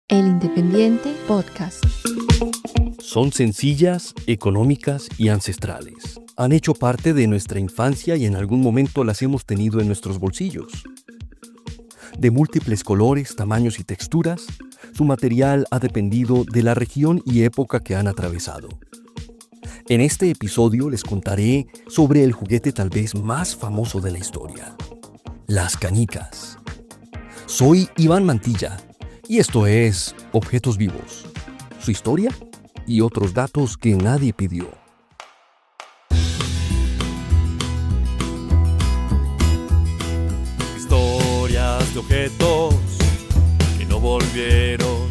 El Independiente Podcast. Son sencillas, económicas y ancestrales. Han hecho parte de nuestra infancia y en algún momento las hemos tenido en nuestros bolsillos. De múltiples colores, tamaños y texturas, su material ha dependido de la región y época que han atravesado. En este episodio les contaré sobre el juguete tal vez más famoso de la historia: las canicas. Soy Iván Mantilla y esto es Objetos Vivos, su historia y otros datos que nadie pidió. Historias de objetos que no volvieron,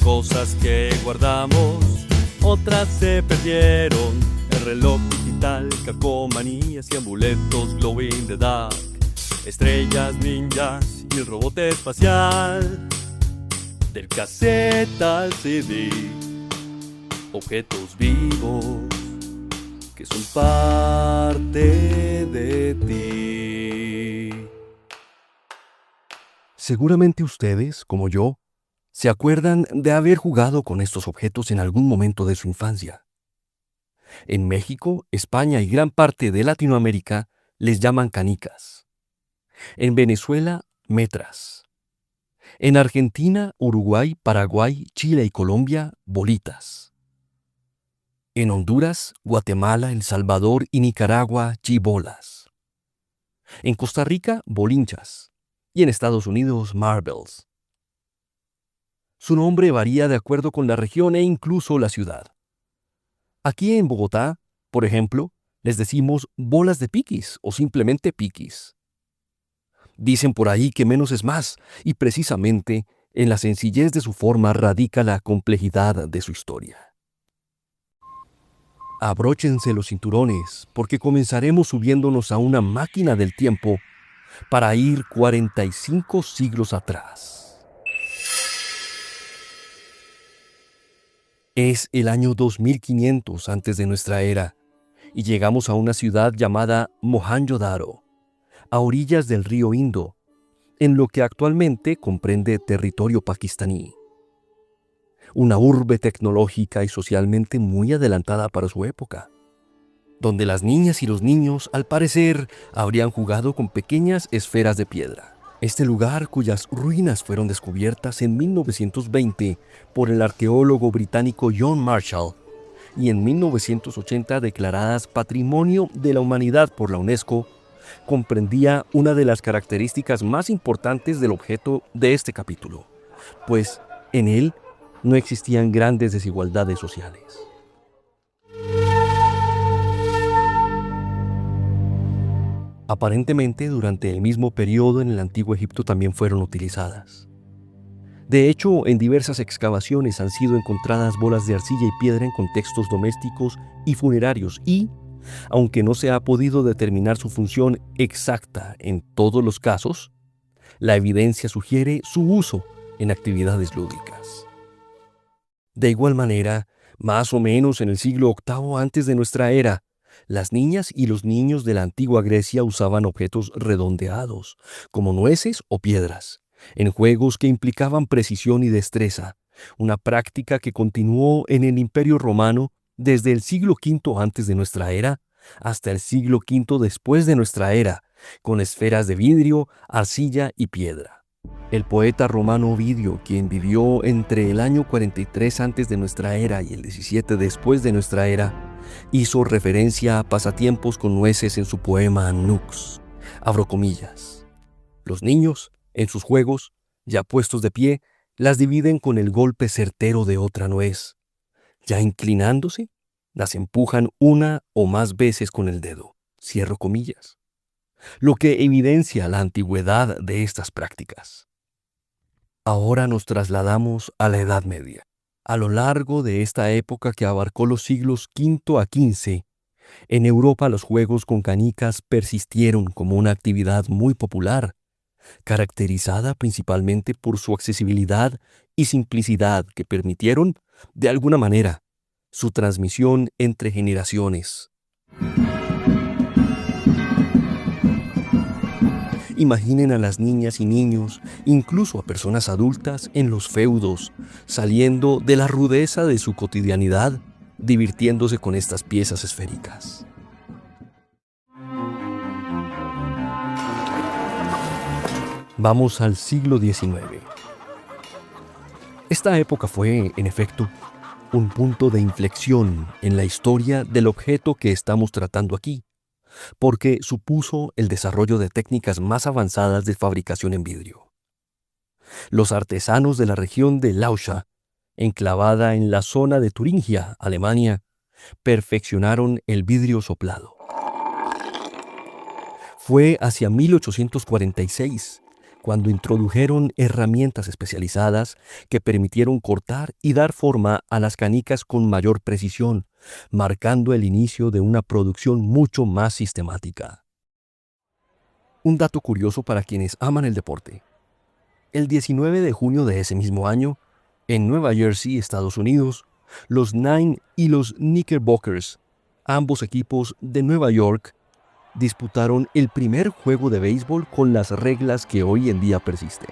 cosas que guardamos, otras se perdieron. El reloj digital, calcomanías y amuletos glow in the dark, estrellas ninjas y el robot espacial. Del cassette al CD, objetos vivos que son parte de ti. Seguramente ustedes, como yo, se acuerdan de haber jugado con estos objetos en algún momento de su infancia. En México, España y gran parte de Latinoamérica les llaman canicas. En Venezuela, metras. En Argentina, Uruguay, Paraguay, Chile y Colombia, bolitas. En Honduras, Guatemala, El Salvador y Nicaragua, chibolas. En Costa Rica, bolinchas. Y en Estados Unidos, marbles. Su nombre varía de acuerdo con la región e incluso la ciudad. Aquí en Bogotá, por ejemplo, les decimos bolas de piquis o simplemente piquis. Dicen por ahí que menos es más, y precisamente en la sencillez de su forma radica la complejidad de su historia. Abróchense los cinturones, porque comenzaremos subiéndonos a una máquina del tiempo para ir 45 siglos atrás. Es el año 2500 antes de nuestra era, y llegamos a una ciudad llamada Mohenjo-Daro, a orillas del río Indo, en lo que actualmente comprende territorio pakistaní. Una urbe tecnológica y socialmente muy adelantada para su época, donde las niñas y los niños, al parecer, habrían jugado con pequeñas esferas de piedra. Este lugar, cuyas ruinas fueron descubiertas en 1920 por el arqueólogo británico John Marshall y en 1980 declaradas Patrimonio de la Humanidad por la UNESCO, comprendía una de las características más importantes del objeto de este capítulo, pues en él no existían grandes desigualdades sociales. Aparentemente, durante el mismo periodo en el Antiguo Egipto también fueron utilizadas. De hecho, en diversas excavaciones han sido encontradas bolas de arcilla y piedra en contextos domésticos y funerarios y, aunque no se ha podido determinar su función exacta en todos los casos, la evidencia sugiere su uso en actividades lúdicas. De igual manera, más o menos en el siglo VIII antes de nuestra era, las niñas y los niños de la antigua Grecia usaban objetos redondeados, como nueces o piedras, en juegos que implicaban precisión y destreza, una práctica que continuó en el Imperio Romano desde el siglo V antes de nuestra era hasta el siglo V después de nuestra era, con esferas de vidrio, arcilla y piedra. El poeta romano Ovidio, quien vivió entre el año 43 antes de nuestra era y el 17 después de nuestra era, hizo referencia a pasatiempos con nueces en su poema Nux. Abro comillas. Los niños, en sus juegos, ya puestos de pie, las dividen con el golpe certero de otra nuez. Ya inclinándose, las empujan una o más veces con el dedo. Cierro comillas. Lo que evidencia la antigüedad de estas prácticas. Ahora nos trasladamos a la Edad Media. A lo largo de esta época que abarcó los siglos V a XV, en Europa los juegos con canicas persistieron como una actividad muy popular, caracterizada principalmente por su accesibilidad y simplicidad que permitieron, de alguna manera, su transmisión entre generaciones. Imaginen a las niñas y niños, incluso a personas adultas, en los feudos, saliendo de la rudeza de su cotidianidad, divirtiéndose con estas piezas esféricas. Vamos al siglo XIX. Esta época fue, en efecto, un punto de inflexión en la historia del objeto que estamos tratando aquí, porque supuso el desarrollo de técnicas más avanzadas de fabricación en vidrio. Los artesanos de la región de Lauscha, enclavada en la zona de Turingia, Alemania, perfeccionaron el vidrio soplado. Fue hacia 1846 cuando introdujeron herramientas especializadas que permitieron cortar y dar forma a las canicas con mayor precisión, marcando el inicio de una producción mucho más sistemática. Un dato curioso para quienes aman el deporte. El 19 de junio de ese mismo año, en Nueva Jersey, Estados Unidos, los Nine y los Knickerbockers, ambos equipos de Nueva York, disputaron el primer juego de béisbol con las reglas que hoy en día persisten.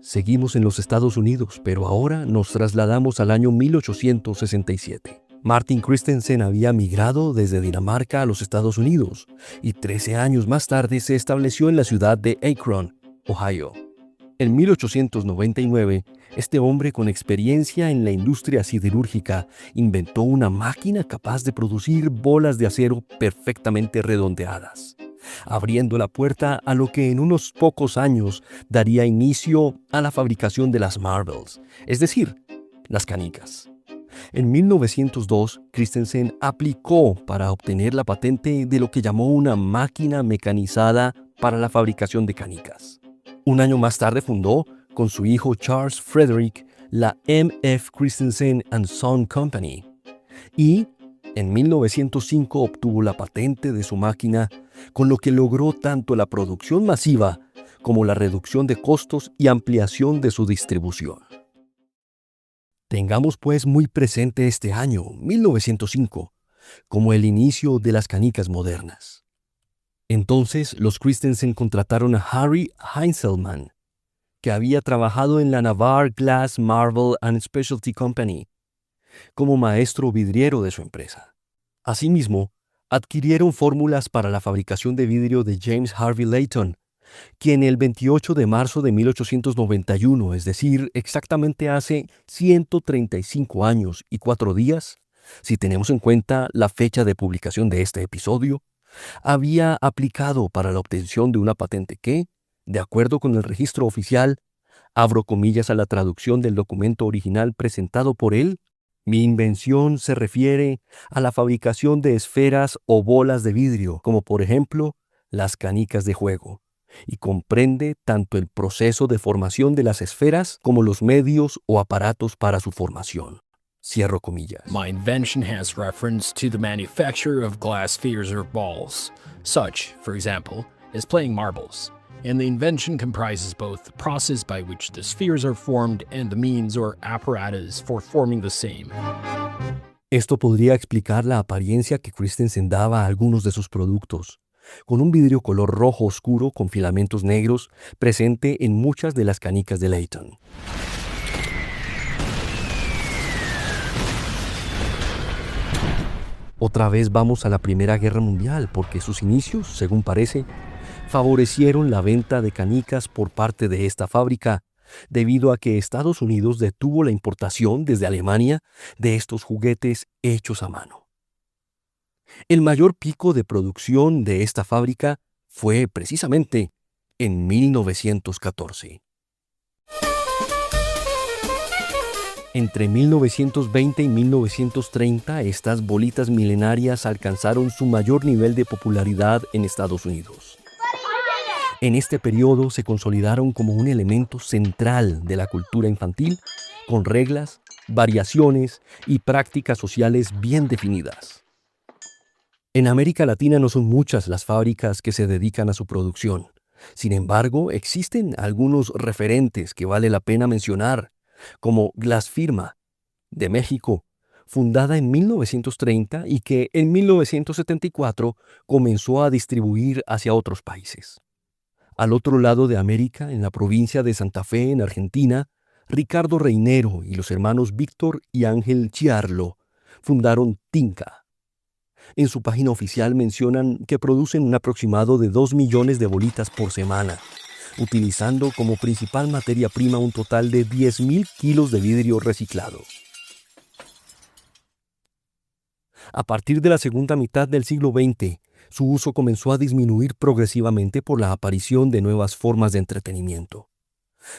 Seguimos en los Estados Unidos, pero ahora nos trasladamos al año 1867. Martin Christensen había migrado desde Dinamarca a los Estados Unidos y 13 años más tarde se estableció en la ciudad de Akron, Ohio. En 1899, este hombre con experiencia en la industria siderúrgica inventó una máquina capaz de producir bolas de acero perfectamente redondeadas, abriendo la puerta a lo que en unos pocos años daría inicio a la fabricación de las marbles, es decir, las canicas. En 1902, Christensen aplicó para obtener la patente de lo que llamó una máquina mecanizada para la fabricación de canicas. Un año más tarde fundó, con su hijo Charles Frederick, la M.F. Christensen & Son Company. Y en 1905 obtuvo la patente de su máquina, con lo que logró tanto la producción masiva como la reducción de costos y ampliación de su distribución. Tengamos pues muy presente este año, 1905, como el inicio de las canicas modernas. Entonces, los Christensen contrataron a Harry Heinzelman, que había trabajado en la Navarre Glass Marble and Specialty Company, como maestro vidriero de su empresa. Asimismo, adquirieron fórmulas para la fabricación de vidrio de James Harvey Layton, quien el 28 de marzo de 1891, es decir, exactamente hace 135 años y 4 días, si tenemos en cuenta la fecha de publicación de este episodio, había aplicado para la obtención de una patente que, de acuerdo con el registro oficial, abro comillas a la traducción del documento original presentado por él, mi invención se refiere a la fabricación de esferas o bolas de vidrio, como por ejemplo las canicas de juego, y comprende tanto el proceso de formación de las esferas como los medios o aparatos para su formación. Cierro comillas. My invention has reference to the manufacture of glass spheres or balls, such, for example, as playing marbles. And the invention comprises both the process by which the spheres are formed and the means or apparatus for forming the same. Esto podría explicar la apariencia que Christensen daba a algunos de sus productos, con un vidrio color rojo oscuro con filamentos negros presente en muchas de las canicas de Layton. Otra vez vamos a la Primera Guerra Mundial, porque sus inicios, según parece, favorecieron la venta de canicas por parte de esta fábrica, debido a que Estados Unidos detuvo la importación desde Alemania de estos juguetes hechos a mano. El mayor pico de producción de esta fábrica fue precisamente en 1914. Entre 1920 y 1930, estas bolitas milenarias alcanzaron su mayor nivel de popularidad en Estados Unidos. En este periodo se consolidaron como un elemento central de la cultura infantil, con reglas, variaciones y prácticas sociales bien definidas. En América Latina no son muchas las fábricas que se dedican a su producción. Sin embargo, existen algunos referentes que vale la pena mencionar, como Glass Firma, de México, fundada en 1930 y que en 1974 comenzó a distribuir hacia otros países. Al otro lado de América, en la provincia de Santa Fe, en Argentina, Ricardo Reinero y los hermanos Víctor y Ángel Chiarlo fundaron Tinca. En su página oficial mencionan que producen un aproximado de 2 millones de bolitas por semana, utilizando como principal materia prima un total de 10.000 kilos de vidrio reciclado. A partir de la segunda mitad del siglo XX, su uso comenzó a disminuir progresivamente por la aparición de nuevas formas de entretenimiento.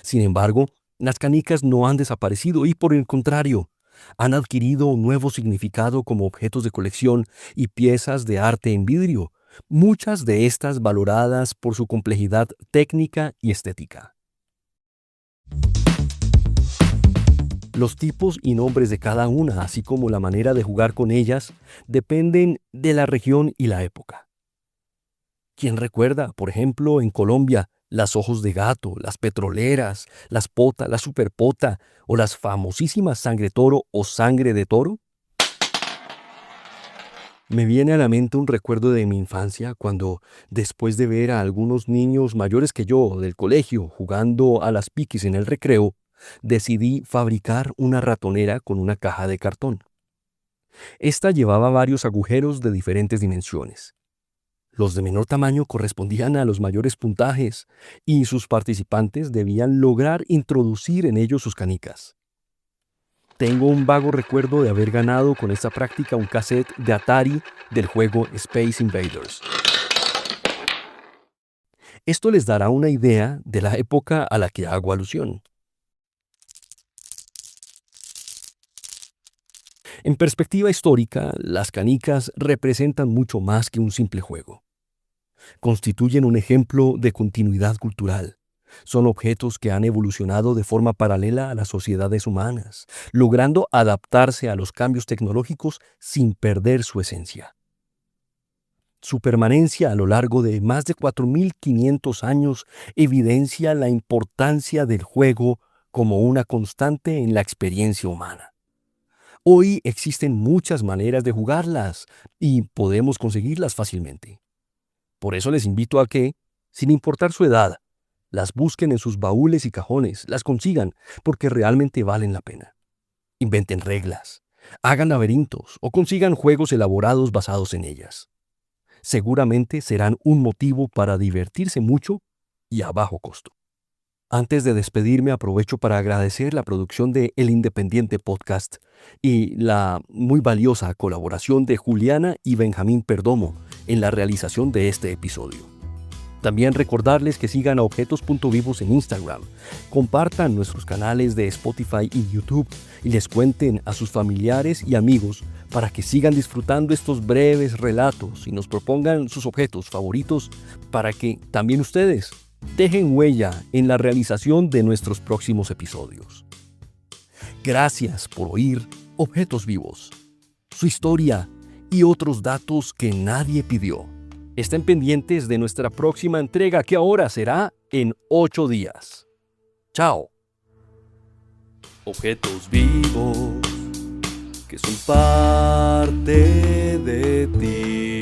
Sin embargo, las canicas no han desaparecido y, por el contrario, han adquirido un nuevo significado como objetos de colección y piezas de arte en vidrio, muchas de estas valoradas por su complejidad técnica y estética. Los tipos y nombres de cada una, así como la manera de jugar con ellas, dependen de la región y la época. ¿Quién recuerda, por ejemplo, en Colombia, las ojos de gato, las petroleras, las pota, la superpota o las famosísimas sangre toro o sangre de toro? Me viene a la mente un recuerdo de mi infancia cuando, después de ver a algunos niños mayores que yo del colegio jugando a las piquis en el recreo, decidí fabricar una ratonera con una caja de cartón. Esta llevaba varios agujeros de diferentes dimensiones. Los de menor tamaño correspondían a los mayores puntajes y sus participantes debían lograr introducir en ellos sus canicas. Tengo un vago recuerdo de haber ganado con esta práctica un cassette de Atari del juego Space Invaders. Esto les dará una idea de la época a la que hago alusión. En perspectiva histórica, las canicas representan mucho más que un simple juego. Constituyen un ejemplo de continuidad cultural. Son objetos que han evolucionado de forma paralela a las sociedades humanas, logrando adaptarse a los cambios tecnológicos sin perder su esencia. Su permanencia a lo largo de más de 4.500 años evidencia la importancia del juego como una constante en la experiencia humana. Hoy existen muchas maneras de jugarlas y podemos conseguirlas fácilmente. Por eso les invito a que, sin importar su edad, las busquen en sus baúles y cajones, las consigan, porque realmente valen la pena. Inventen reglas, hagan laberintos o consigan juegos elaborados basados en ellas. Seguramente serán un motivo para divertirse mucho y a bajo costo. Antes de despedirme, aprovecho para agradecer la producción de El Independiente Podcast y la muy valiosa colaboración de Juliana y Benjamín Perdomo en la realización de este episodio. También recordarles que sigan a Objetos.vivos en Instagram, compartan nuestros canales de Spotify y YouTube y les cuenten a sus familiares y amigos para que sigan disfrutando estos breves relatos y nos propongan sus objetos favoritos para que también ustedes dejen huella en la realización de nuestros próximos episodios. Gracias por oír Objetos Vivos, su historia y otros datos que nadie pidió. Estén pendientes de nuestra próxima entrega que ahora será en 8 días. ¡Chao! Objetos vivos que son parte de ti.